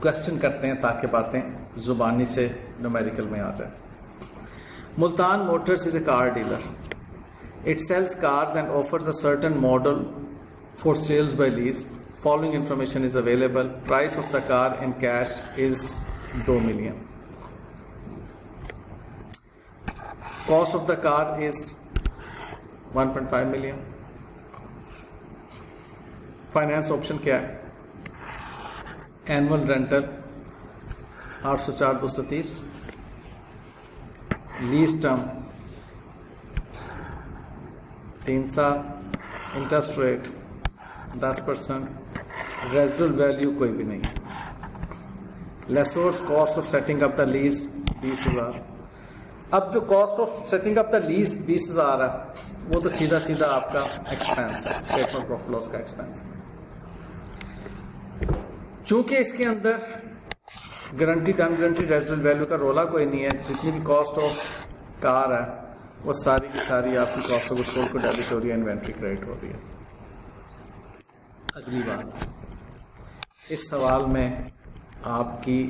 Question करते हैं ताकि बातें जुबानी से न्यूमेरिकल में आ जाए। Multan motors is a car dealer. It sells cars and offers a certain model for sales by lease. Following information is available. Price of the car in cash is 2 million. Cost of the car is 1.5 million. Finance option क्या है? Annual rental 804,230, lease term 3 साल, interest rate 10%, residual value कोई भी नहीं है। Lessor cost of setting up the lease 20,000। अब जो cost of setting up the lease 20,000 है वो तो सीधा सीधा आपका एक्सपेंस है, स्टेटमेंट ऑफ लॉस का एक्सपेंस है। चूंकि इसके अंदर गारंटीड अनगारंटीड रेजिडुअल वैल्यू का रोला कोई नहीं है, जितनी भी कॉस्ट ऑफ कार है वो सारी की सारी आपकी कॉस्ट ऑफ गुड्स सोल्ड को डेबिट हो रही है, इन्वेंट्री क्रेडिट हो रही है। अगली बात, इस सवाल में आपकी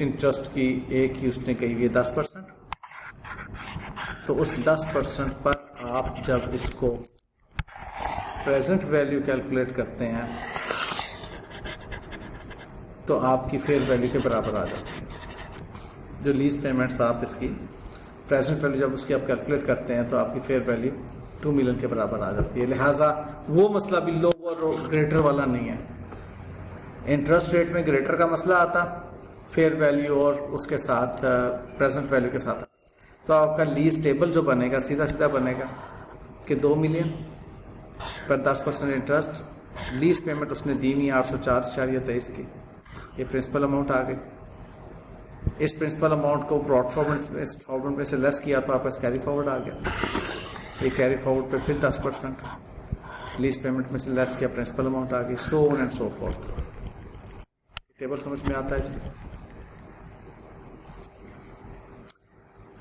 इंटरेस्ट की एक ही उसने कही हुई है 10%, तो उस 10% पर आप जब इसको प्रेजेंट वैल्यू कैलकुलेट करते हैं तो आपकी फेयर वैल्यू के बराबर आ जाती है। जो लीज पेमेंट्स आप इसकी प्रेजेंट वैल्यू जब उसकी आप कैलकुलेट करते हैं तो आपकी फेयर वैल्यू 2 million के बराबर आ जाती है। लिहाजा वो मसला भी लोअर और ग्रेटर वाला नहीं है। इंटरेस्ट रेट में ग्रेटर का मसला आता फेयर वैल्यू और उसके साथ प्रेजेंट वैल्यू के साथ, तो आपका लीज टेबल जो बनेगा सीधा सीधा बनेगा कि 2 million पर 10% इंटरेस्ट, लीज पेमेंट उसने दी हुई 804,23 की, ये प्रिंसिपल अमाउंट आ गई। इस प्रिंसिपल अमाउंट को ब्रॉड फॉरवर्ड में से लेस किया तो आपका कैरी फॉरवर्ड आ गया। ये कैरी फॉरवर्ड पे फिर 10% लीज पेमेंट में से लेस किया, प्रिंसिपल अमाउंट आ गई, so on and so fourth. Table समझ में आता है जी?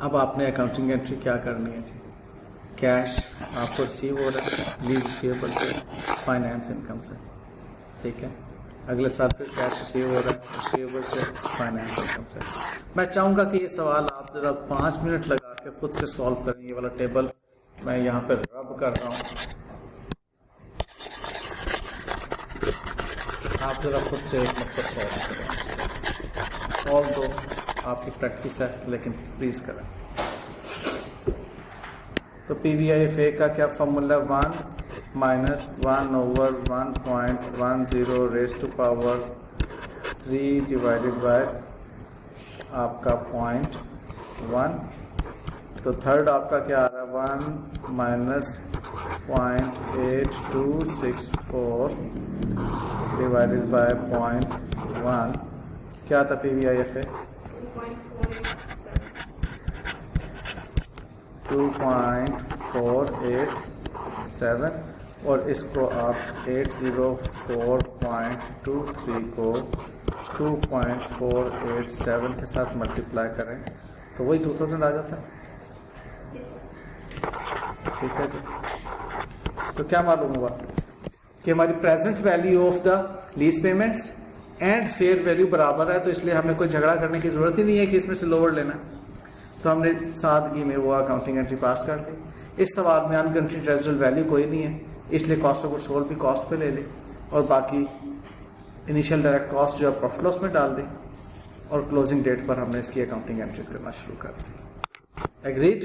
अब आपने अकाउंटिंग एंट्री क्या करनी है जी? कैश आपको रिसीव हो रहा है लीज रिसीवेबल से, फाइनेंस इनकम से, ठीक है। अगले साल फिर कैश रिसीव हो रहा है रिसीवेबल से, फाइनेंस इनकम से। मैं चाहूँगा कि ये सवाल आप जरा 5 मिनट लगा के खुद से सॉल्व करें। ये वाला टेबल मैं यहाँ पे रब कर रहा हूँ, आप जरा खुद से एक मतलब सॉल्व करें। ऑल दो आपकी प्रैक्टिस है लेकिन प्लीज करें। तो PVIFA का क्या formula? 1 minus 1/1.10 raise to power 3 divided by आपका 0.1। तो थर्ड आपका क्या आ रहा है? 1 माइनस 0.8264 डिवाइडेड बाय 0.1। क्या था PVIFA? 2.487 और इसको आप 804.23 को 2.487 के साथ मल्टीप्लाई करें तो वही 2000 आ जाता है। ठीक है जी। तो क्या मालूम हुआ कि हमारी present value of the lease payments and fair value बराबर है, तो इसलिए हमें कोई झगड़ा करने की जरूरत ही नहीं है कि इसमें से लोअर लेना। तो हमने सादगी में वो अकाउंटिंग एंट्री पास कर ली। इस सवाल में अनगारंटीड रेजिडुअल वैल्यू कोई नहीं है, इसलिए कॉस्ट ऑफ गुड्स सोल्ड भी कॉस्ट पे ले ली और बाकी इनिशियल डायरेक्ट कॉस्ट जो है प्रॉफिट लॉस में डाल दी और क्लोजिंग डेट पर हमने इसकी अकाउंटिंग एंट्रीज करना शुरू कर दी। एग्रीड?